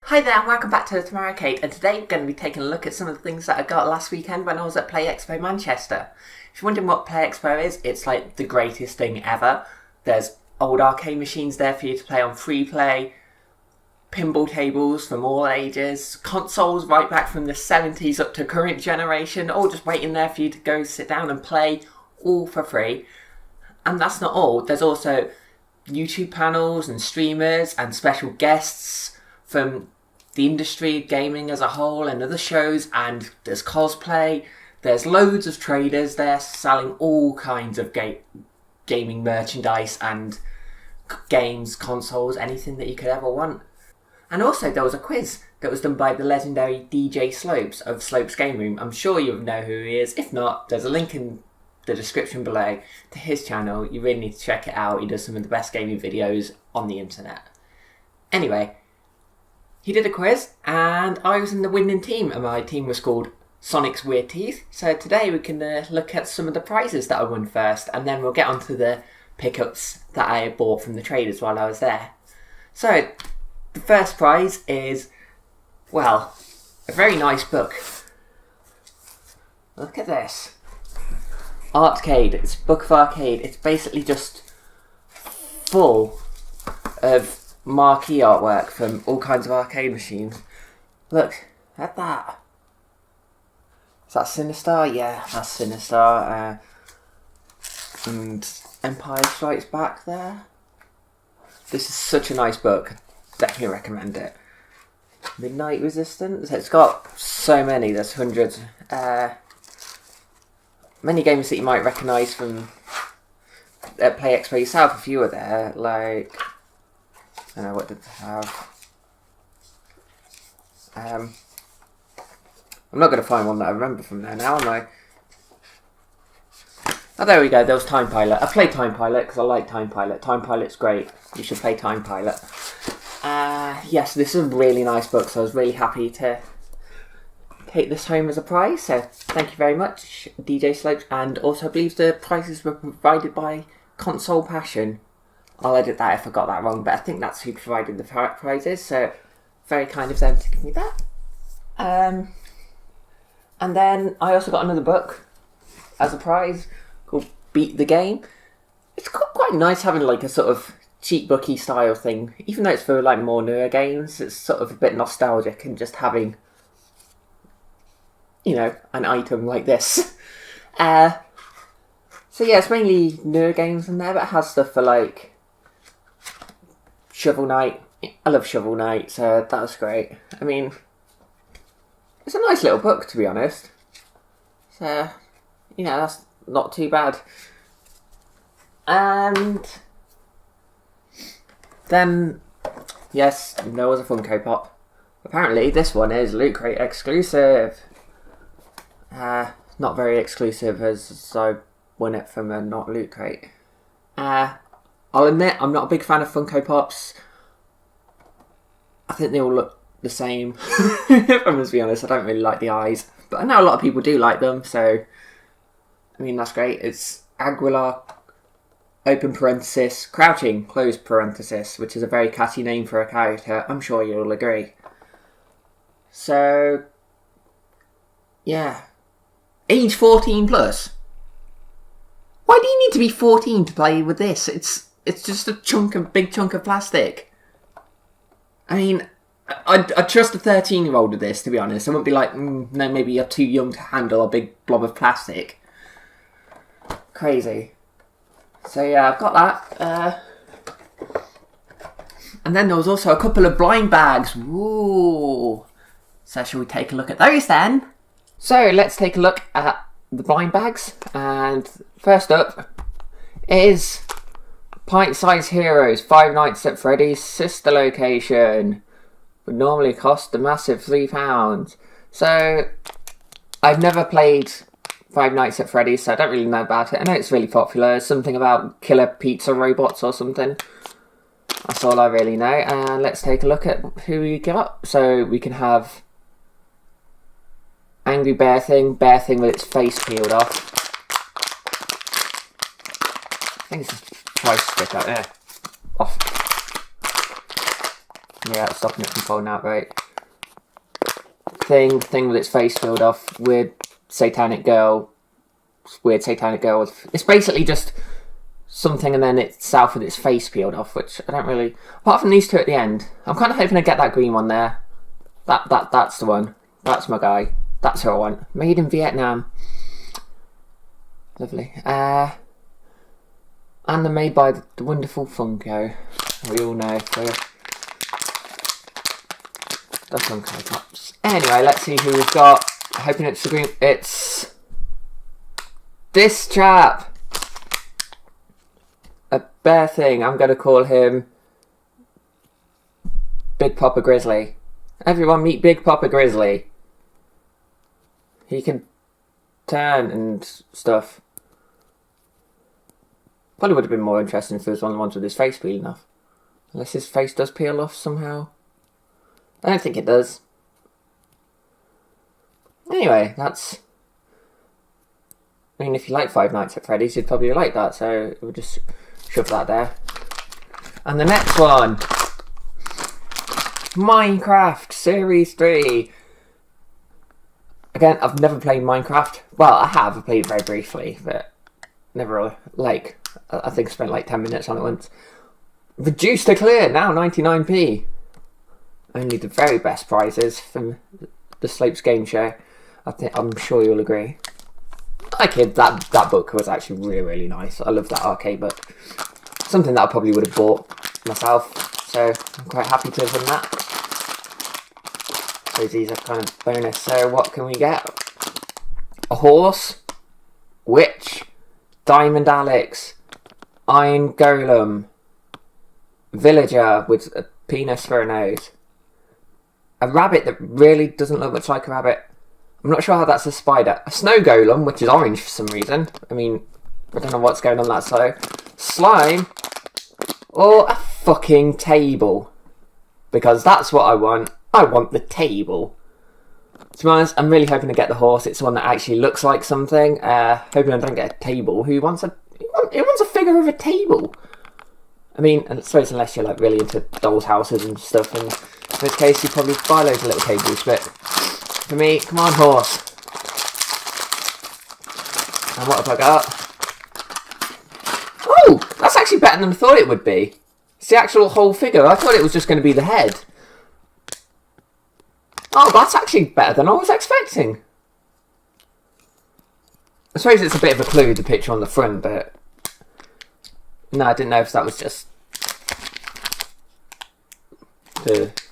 Hi there and welcome back to the Tamaracade, and today we're going to be taking a look at some of the things that I got last weekend when I was at Expo Manchester. If you're wondering what Expo is, it's like the greatest thing ever. There's old arcade machines there for you to play on free play, pinball tables from all ages, consoles right back from the 70s up to current generation, all just waiting there for you to go sit down and play, all for free. And that's not all, there's also YouTube panels and streamers and special guests from the industry, gaming as a whole, and other shows, and there's cosplay, there's loads of traders there selling all kinds of gaming merchandise and games, consoles, anything that you could ever want. And also there was a quiz that was done by the legendary DJ Slopes of Slopes Game Room. I'm sure you know who he is. If not, there's a link in the description below to his channel. You really need to check it out. He does some of the best gaming videos on the internet. Anyway, he did a quiz, and I was in the winning team, and my team was called Sonic's Weird Teeth. So today we can look at some of the prizes that I won first, and then we'll get onto the pickups that I bought from the traders while I was there. So, the first prize is, well, a very nice book. Look at this. Arcade. It's a book of arcade. It's basically just full of marquee artwork from all kinds of arcade machines. Look at that. Is that Sinistar? Yeah, that's Sinistar. And Empire Strikes Back there. This is such a nice book. Definitely recommend it. Midnight Resistance. It's got so many. There's hundreds. Many games that you might recognise from Play Expo yourself if you were there. Like, what did they have? I'm not going to find one that I remember from there now, am I? Oh, there we go. There was Time Pilot. I played Time Pilot because I like Time Pilot. Time Pilot's great. You should play Time Pilot. Yes, this is a really nice book, so I was really happy to take this home as a prize. So thank you very much, DJ Slopes. And also I believe the prizes were provided by Console Passion. I'll edit that if I got that wrong, but I think that's who provided the prizes, so very kind of them to give me that. And then I also got another book as a prize called Beat the Game. It's quite nice having like a sort of cheap booky style thing, even though it's for like more newer games. It's sort of a bit nostalgic, and just having, you know, an item like this. So yeah, it's mainly newer games in there, but it has stuff for like Shovel Knight. I love Shovel Knight, so that was great. I mean, it's a nice little book, to be honest. So, you know, that's not too bad. And then, yes, there was a Funko Pop. Apparently, this one is Loot Crate exclusive. Not very exclusive, as I won it from a not Loot Crate. I'll admit, I'm not a big fan of Funko Pops. I think they all look the same. If I'm going to be honest, I don't really like the eyes. But I know a lot of people do like them, so I mean, that's great. It's Aguilar, open parenthesis, crouching, close parenthesis, which is a very catchy name for a character. I'm sure you'll agree. So, yeah. Age 14 plus. Why do you need to be 14 to play with this? It's just a big chunk of plastic. I mean, I'd trust a 13-year-old with this, to be honest. I wouldn't be like, no, maybe you're too young to handle a big blob of plastic. Crazy. So yeah, I've got that. And then there was also a couple of blind bags. Ooh. So shall we take a look at those then? So let's take a look at the blind bags. And first up is Pint Size Heroes 5 Nights at Freddy's Sister Location. Would normally cost a massive £3. So I've never played Five Nights at Freddy's, so I don't really know about it. I know it's really popular. Something about killer pizza robots or something. That's all I really know. And let's take a look at who we got. So we can have Angry Bear Thing with its face peeled off. I think it's a price stick out there. Off. Yeah, it's stopping it from falling out right. Thing with its face peeled off. Weird satanic girl. It's basically just something and then itself with its face peeled off, which I don't really... Apart from these two at the end, I'm kind of hoping to get that green one there. That's the one. That's my guy. That's who I want. Made in Vietnam. Lovely. And they're made by the wonderful Funko. We all know. The Funko Pops. Anyway, let's see who we've got. Hoping it's the green... It's... this chap! A bear thing. I'm going to call him... Big Papa Grizzly. Everyone meet Big Papa Grizzly. He can turn and stuff. Probably would have been more interesting if there was one of the ones with his face peeling off. Unless his face does peel off somehow. I don't think it does. Anyway, that's... I mean, if you like Five Nights at Freddy's, you'd probably like that, so we'll just shove that there. And the next one... Minecraft Series 3. Again, I've never played Minecraft. Well, I have. I played it very briefly, but never, like... I think I spent like 10 minutes on it once. Reduced to clear, now 99p. Only the very best prizes from the Slopes Game Show. I'm sure you'll agree. I kid, that book was actually really nice. I love that arcade book. Something that I probably would have bought myself. So I'm quite happy to have done that. So these are kind of bonus. So what can we get? A horse, witch, Diamond Alex, Iron Golem, villager with a penis for a nose, a rabbit that really doesn't look much like a rabbit. I'm not sure how that's a spider. A snow golem, which is orange for some reason. I mean, I don't know what's going on that side. Slime, or a fucking table. Because that's what I want. I want the table. To be honest, I'm really hoping to get the horse. It's the one that actually looks like something. Hoping I don't get a table. Who wants a figure of a table? I mean, I suppose unless you're like really into dolls' houses and stuff, in which case you probably buy loads of little tables, but for me, come on horse. And what have I got? Oh, that's actually better than I thought it would be. It's the actual whole figure. I thought it was just going to be the head. Oh, that's actually better than I was expecting. I suppose it's a bit of a clue, the picture on the front, but... No, I didn't know if that was just...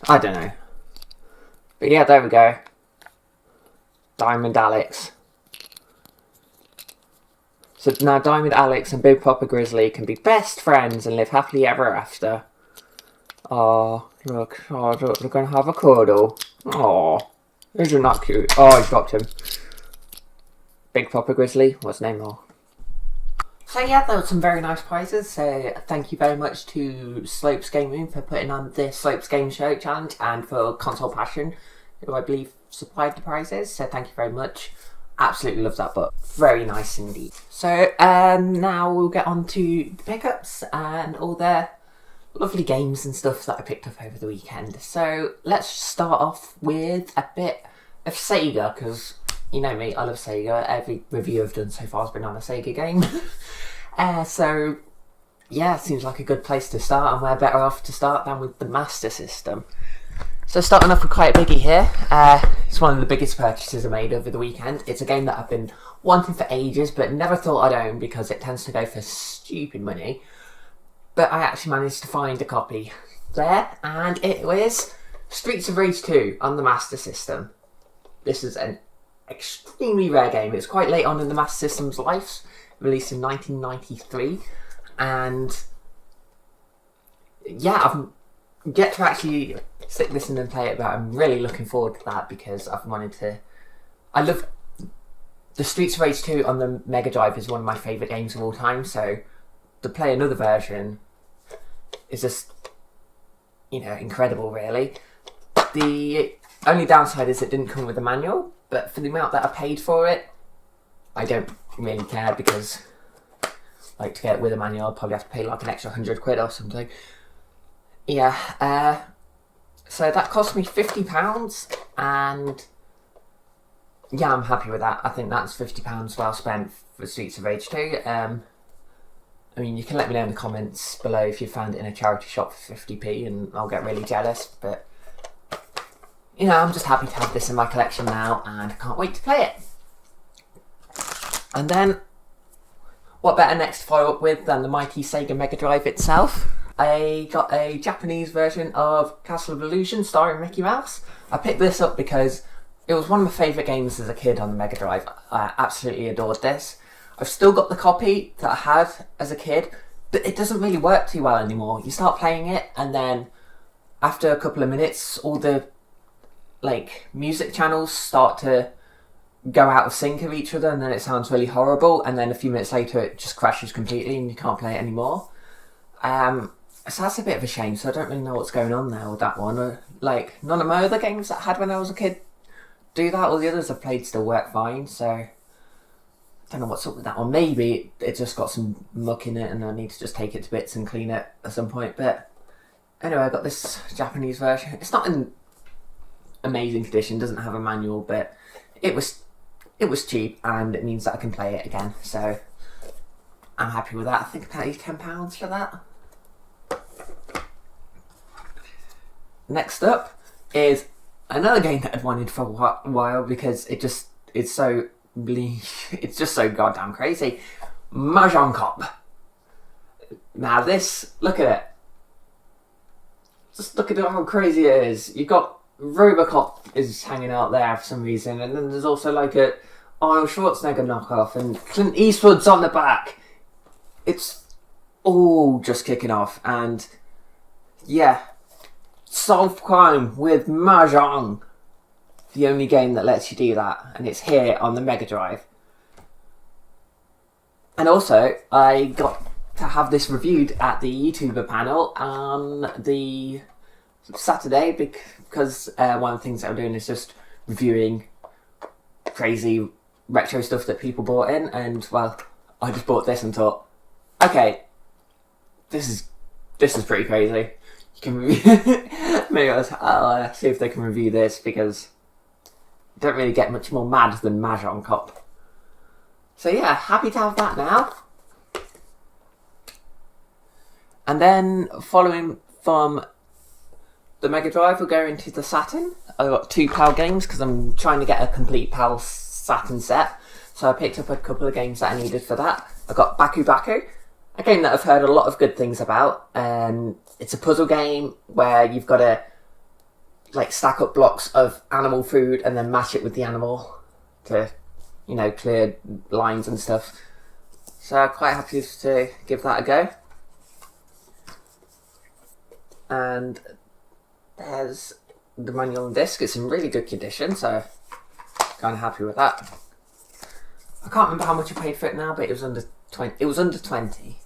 I don't know. But yeah, there we go. Diamond Alex. So now Diamond Alex and Big Papa Grizzly can be best friends and live happily ever after. Oh, look. Oh, look, they're going to have a cuddle. Oh, isn't that cute? Oh, he's dropped him. Big Papa Grizzly. What's his name? Oh. So yeah, there were some very nice prizes. So thank you very much to Slopes Gaming for putting on this Slopes Game Show challenge, and for Console Passion, who I believe supplied the prizes. So thank you very much. Absolutely love that book. Very nice indeed. So now we'll get on to the pickups and all the lovely games and stuff that I picked up over the weekend. So let's start off with a bit of Sega, because you know me, I love Sega. Every review I've done so far has been on a Sega game. So yeah, it seems like a good place to start, and we're better off to start than with the Master System. So starting off with quite a biggie here. It's one of the biggest purchases I made over the weekend. It's a game that I've been wanting for ages, but never thought I'd own because it tends to go for stupid money. But I actually managed to find a copy there, and it was Streets of Rage 2 on the Master System. This is an extremely rare game. It's quite late on in the Master System's life, released in 1993, and yeah, I've yet to actually stick this in and play it, but I'm really looking forward to that because I've wanted to... I love... The Streets of Rage 2 on the Mega Drive is one of my favourite games of all time, so to play another version is just, you know, incredible really. The only downside is it didn't come with a manual, but for the amount that I paid for it, I don't really care, because like to get it with a manual I'll probably have to pay like an extra £100 or something. Yeah, So that cost me £50, and yeah, I'm happy with that. I think that's £50 well spent for Streets of Rage 2. I mean, you can let me know in the comments below if you found it in a charity shop for 50p, and I'll get really jealous, but you know, I'm just happy to have this in my collection now, and I can't wait to play it. And then, what better next to follow up with than the mighty Sega Mega Drive itself? I got a Japanese version of Castle of Illusion starring Mickey Mouse. I picked this up because it was one of my favourite games as a kid on the Mega Drive. I absolutely adored this. I've still got the copy that I had as a kid, but it doesn't really work too well anymore. You start playing it, and then after a couple of minutes, all the music channels start to go out of sync with each other, and then it sounds really horrible, and then a few minutes later it just crashes completely and you can't play it anymore. So that's a bit of a shame, so I don't really know what's going on there with that one. None of my other games that I had when I was a kid do that. All the others I've played still work fine, so I don't know what's up with that one. Maybe it just got some muck in it and I need to just take it to bits and clean it at some point. But anyway, I got this Japanese version. It's not in amazing condition, doesn't have a manual, but it was cheap, and it means that I can play it again, so I'm happy with that. I think I paid £10 for that. Next up is another game that I've wanted for a while because it's so it's just so goddamn crazy. Mahjong Cop. Now this, look at it. Just look at how crazy it is. You've got Robocop is hanging out there for some reason, and then there's also like a Arnold Schwarzenegger knockoff, and Clint Eastwood's on the back. It's all just kicking off, and yeah, solve crime with Mahjong. The only game that lets you do that, and it's here on the Mega Drive. And also, I got to have this reviewed at the YouTuber panel on the Saturday, because one of the things that I'm doing is just reviewing crazy retro stuff that people bought in, and well, I just bought this and thought, okay, this is pretty crazy. You can review maybe I'll see if they can review this, because you don't really get much more mad than Mahjong Cop. So yeah, happy to have that now. And then following from the Mega Drive, we'll go into the Saturn. I've got two PAL games because I'm trying to get a complete PAL Saturn set. So I picked up a couple of games that I needed for that. I got Baku Baku, a game that I've heard a lot of good things about. It's a puzzle game where you've got to stack up blocks of animal food and then match it with the animal to, clear lines and stuff. So I'm quite happy to give that a go. And there's the manual and disc. It's in really good condition, so kind of happy with that. I can't remember how much I paid for it now, but it was under 20. It was under 20.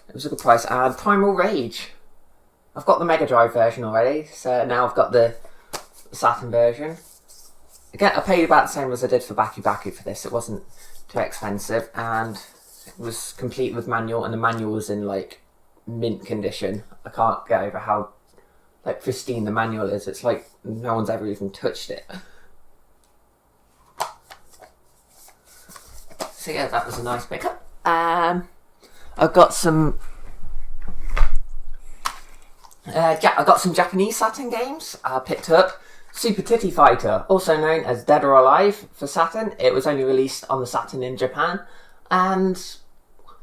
It was a good price. And Primal Rage. I've got the Mega Drive version already, so now I've got the Saturn version. Again, I paid about the same as I did for Baku Baku for this. It wasn't too expensive, and it was complete with manual, and the manual was in mint condition. I can't get over how pristine the manual is. It's like no one's ever even touched it. So yeah, that was a nice pickup. I've got some I got some Japanese Saturn games. I picked up Super Titty Fighter, also known as Dead or Alive for Saturn. It was only released on the Saturn in Japan, and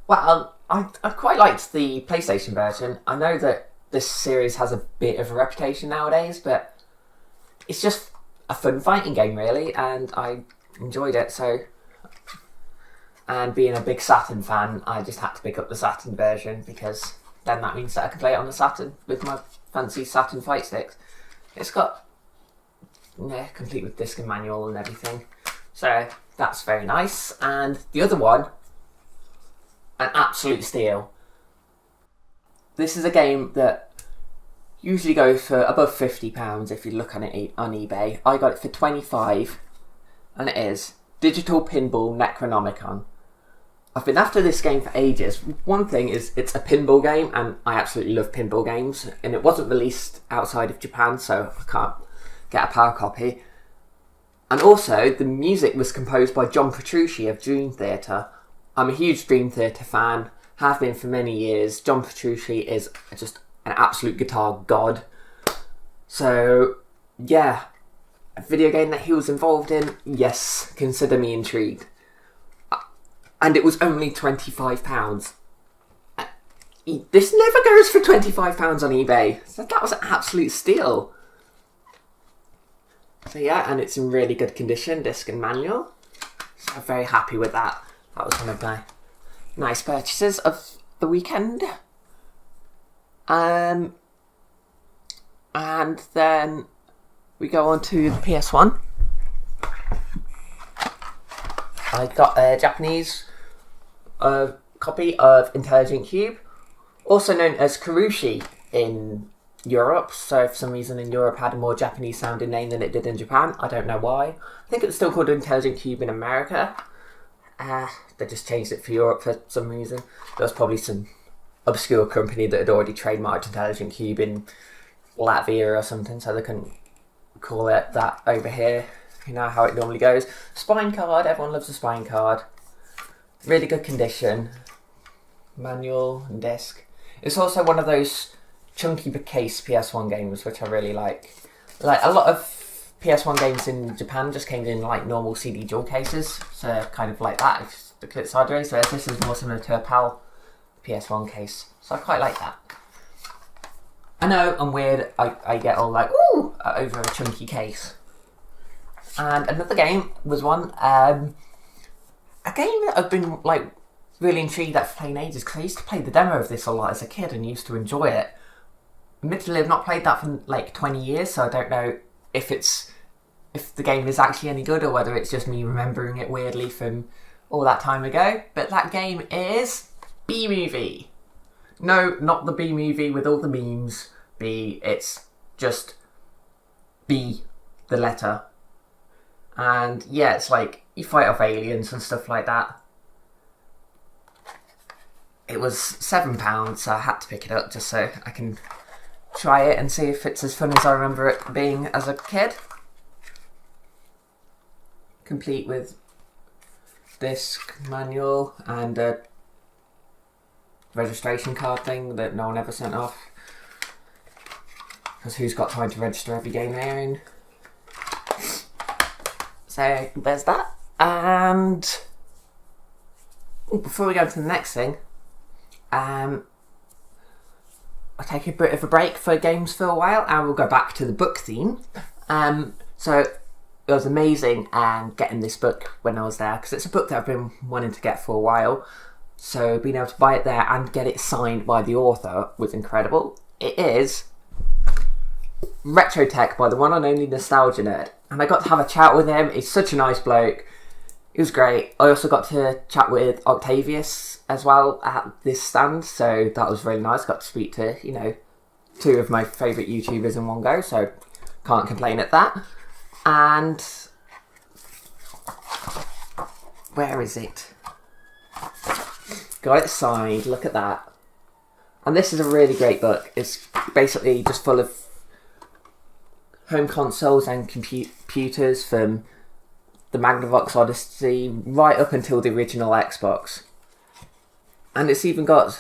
well, I quite liked the PlayStation version. I know that this series has a bit of a reputation nowadays, but it's just a fun fighting game really, and I enjoyed it. So, and being a big Saturn fan, I just had to pick up the Saturn version, because then that means that I can play it on the Saturn with my fancy Saturn fight sticks. It's got, complete with disc and manual and everything. So that's very nice. And the other one, an absolute steal. This is a game that usually goes for above £50 if you look on it on eBay. I got it for £25, and it is Digital Pinball Necronomicon. I've been after this game for ages. One thing is it's a pinball game, and I absolutely love pinball games, and it wasn't released outside of Japan, so I can't get a power copy. And also, the music was composed by John Petrucci of Dream Theater. I'm a huge Dream Theater fan, have been for many years. John Petrucci is just an absolute guitar god. So, yeah, a video game that he was involved in, yes, consider me intrigued. And it was only £25. This never goes for £25 on eBay. So that was an absolute steal. So yeah, and it's in really good condition, disc and manual. So I'm very happy with that. That was one of my nice purchases of the weekend. And then we go on to the PS1. I got a Japanese copy of Intelligent Cube, also known as Karushi in Europe. So for some reason in Europe had a more Japanese sounding name than it did in Japan. I don't know why. I think it's still called Intelligent Cube in America. They just changed it for Europe for some reason. There was probably some obscure company that had already trademarked Intelligent Cube in Latvia or something, so they couldn't call it that over here. You know how it normally goes. Spine card, everyone loves a spine card. Really good condition. Manual and disc. It's also one of those chunky case PS1 games, which I really like. Like a lot of PS1 games in Japan just came in like normal CD dual cases, so kind of like that. If you look at it sideways, whereas this is more similar to a PAL PS1 case. So I quite like that. I know I'm weird. I get all like ooh over a chunky case. And another game was one, a game that I've been like really intrigued at for playing ages, because I used to play the demo of this a lot as a kid and used to enjoy it. Admittedly, I've not played that for like 20 years, so I don't know if the game is actually any good or whether it's just me remembering it weirdly from all that time ago. But that game is B-Movie. No, not the B-Movie with all the memes. It's just B, the letter. And yeah, it's like you fight off aliens and stuff like that. It was £7, so I had to pick it up just so I can try it and see if it's as fun as I remember it being as a kid. Complete with disc, manual, and a registration card thing that no one ever sent off. Because who's got time to register every game they own? So there's that. And before we go to the next thing, I'll take a bit of a break for games for a while and we'll go back to the book theme. So it was amazing getting this book when I was there, because it's a book that I've been wanting to get for a while. So being able to buy it there and get it signed by the author was incredible. It is Retro Tech by the one and only Nostalgia Nerd. And I got to have a chat with him. He's such a nice bloke. It was great. I also got to chat with Octavius as well at this stand, so that was really nice. Got to speak to, you know, two of my favourite YouTubers in one go, so can't complain at that. And where is it? Got it signed, look at that. And this is a really great book. It's basically just full of home consoles and computers from the Magnavox Odyssey right up until the original Xbox. And it's even got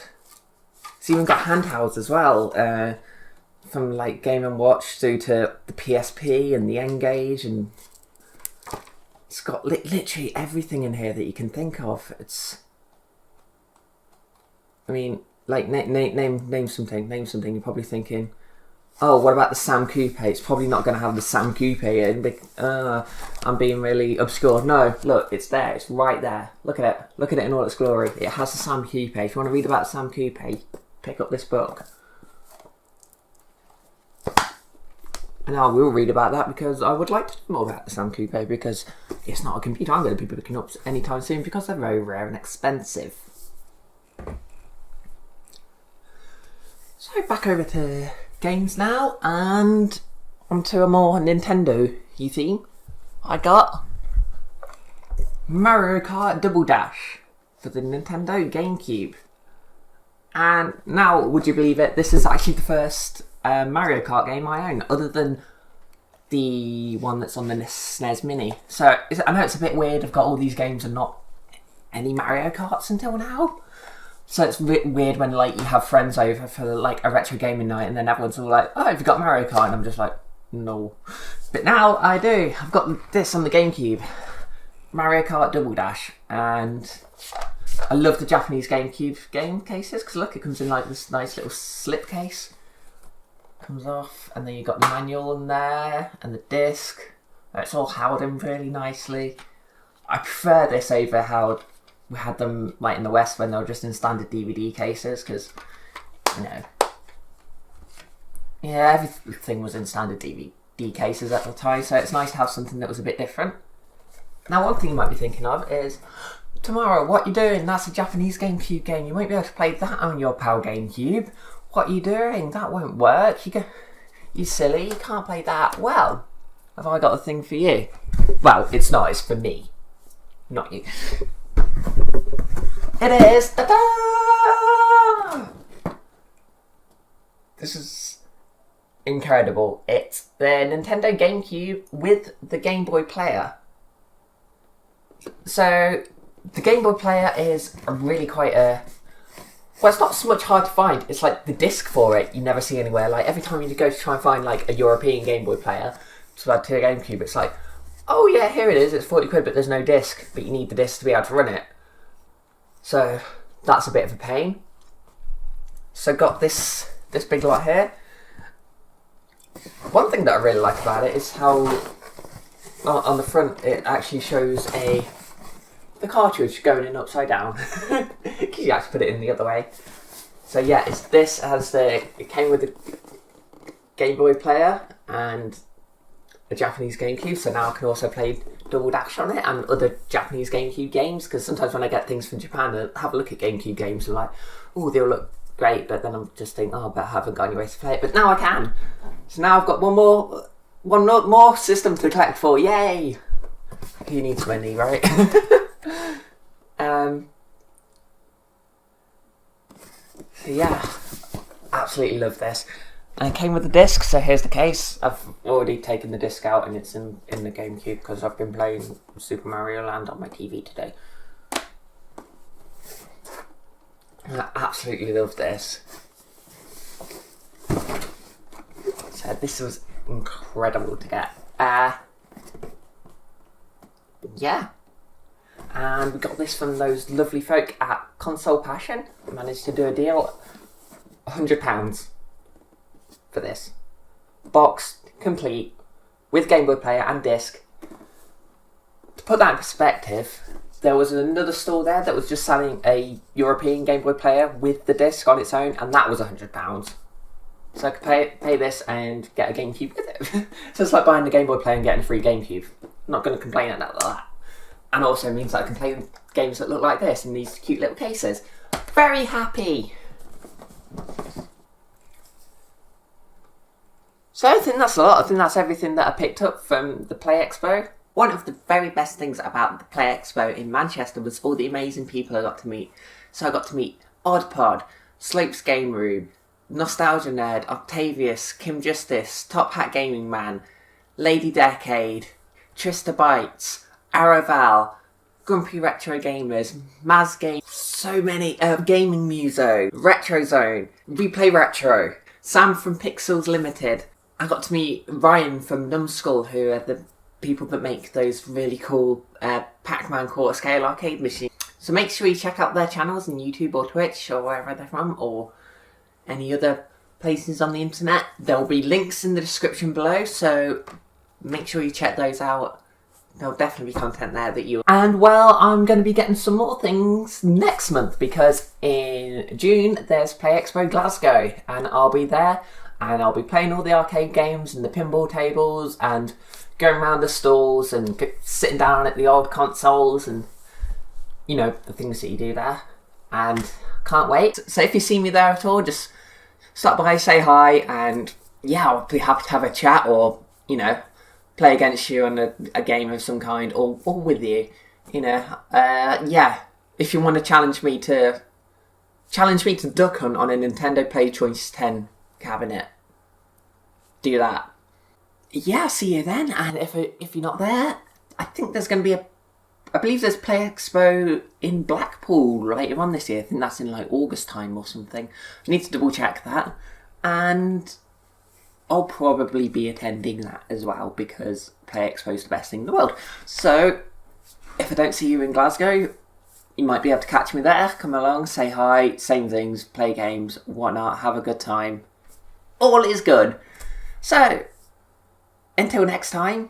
handhelds as well, from like Game & Watch through to the PSP and the N-Gage, and it's got literally everything in here that you can think of. I mean, like name something. You're probably thinking, oh, what about the Sam Coupe? It's probably not going to have the Sam Coupe in. I'm being really obscure. No, look, it's there. It's right there. Look at it. Look at it in all its glory. It has the Sam Coupe. If you want to read about Sam Coupe, pick up this book. And I will read about that because I would like to know more about the Sam Coupe, because it's not a computer I'm going to be picking up anytime soon because they're very rare and expensive. So back over to games now, and onto a more Nintendo-y theme. I got Mario Kart Double Dash. for the Nintendo GameCube. And now, would you believe it, this is actually the first Mario Kart game I own, other than the one that's on the SNES Mini. So I know it's a bit weird, I've got all these games and not any Mario Karts until now. So it's a bit weird when like you have friends over for like a retro gaming night and then everyone's all like, oh, have you got Mario Kart? And I'm just like, no. But now I do. I've got this on the GameCube. Mario Kart Double Dash. And I love the Japanese GameCube game cases because look, it comes in like this nice little slip case. Comes off, and then you've got the manual in there and the disc. It's all held in really nicely. I prefer this over how we had them like in the West when they were just in standard DVD cases because, you know, yeah, everything was in standard DVD cases at the time, so it's nice to have something that was a bit different. Now, one thing you might be thinking of is, Tamara, what you doing? That's a Japanese GameCube game. You won't be able to play that on your PAL GameCube. What are you doing? That won't work. You silly. You can't play that. Well, have I got a thing for you? Well, it's not. It's for me. Not you. It is. Ta-da! This is incredible. It's the Nintendo GameCube with the Game Boy player. So, the Game Boy player is really quite a... Well, it's not so much hard to find. It's like the disc for it you never see anywhere. Like every time you go to try and find like a European Game Boy player to add to a GameCube, it's like, oh yeah, here it is. It's 40 quid, but there's no disc. But you need the disc to be able to run it. So that's a bit of a pain. So got this big lot here. One thing that I really like about it is how on the front it actually shows the cartridge going in upside down because you have to put it in the other way. So yeah, it came with a Game Boy player and a Japanese GameCube, so now I can also play Double Dash on it and other Japanese GameCube games, because sometimes when I get things from Japan and have a look at GameCube games, I'm like, oh, they all look great, but then I'm just thinking, oh, but I haven't got any way to play it. But now I can. So now I've got one more system to collect for. Yay! Who needs money, right? So yeah, absolutely love this. And it came with the disc, so here's the case. I've already taken the disc out and it's in the GameCube because I've been playing Super Mario Land on my TV today. And I absolutely love this. So this was incredible to get. Yeah. And we got this from those lovely folk at Console Passion. We managed to do a deal, £100 for this. Box, complete, with Game Boy player and disc. To put that in perspective, there was another store there that was just selling a European Game Boy player with the disc on its own, and that was £100. So I could pay this and get a GameCube with it. So it's like buying a Game Boy player and getting a free GameCube. I'm not going to complain about that. And also means that I can play games that look like this in these cute little cases. Very happy! So I think that's a lot. I think that's everything that I picked up from the Play Expo. One of the very best things about the Play Expo in Manchester was all the amazing people I got to meet. So I got to meet Oddpod, Slopes Game Room, Nostalgia Nerd, Octavius, Kim Justice, Top Hat Gaming Man, Lady Decade, Trista Bytes, Aravelle, Grumpy Retro Gamers, MAZ Gaming, so many, Gaming Muso, Retro Zone, Replay Retro, Sam from Pixels Limited. I got to meet Ryan from Numbskull, who are the people that make those really cool Pac-Man quarter scale arcade machines. So make sure you check out their channels on YouTube or Twitch or wherever they're from, or any other places on the internet. There'll be links in the description below, so make sure you check those out. There'll definitely be content there that you... And well, I'm going to be getting some more things next month, because in June there's Play Expo Glasgow, and I'll be there, and I'll be playing all the arcade games and the pinball tables and going around the stalls and sitting down at the old consoles and, you know, the things that you do there. And can't wait. So if you see me there at all, just stop by, say hi, and yeah, I'll be happy to have a chat, or, you know, play against you on a game of some kind, or with you, you know. Yeah, if you want to challenge me to duck hunt on a Nintendo Play Choice 10 cabinet, do that. Yeah, see you then. And if you're not there, I think there's going to be I believe there's Play Expo in Blackpool later on this year. I think that's in like August time or something. I need to double check that. And I'll probably be attending that as well because Play Expo is the best thing in the world. So if I don't see you in Glasgow, you might be able to catch me there. Come along, say hi, same things, play games, whatnot, have a good time. All is good. So, until next time,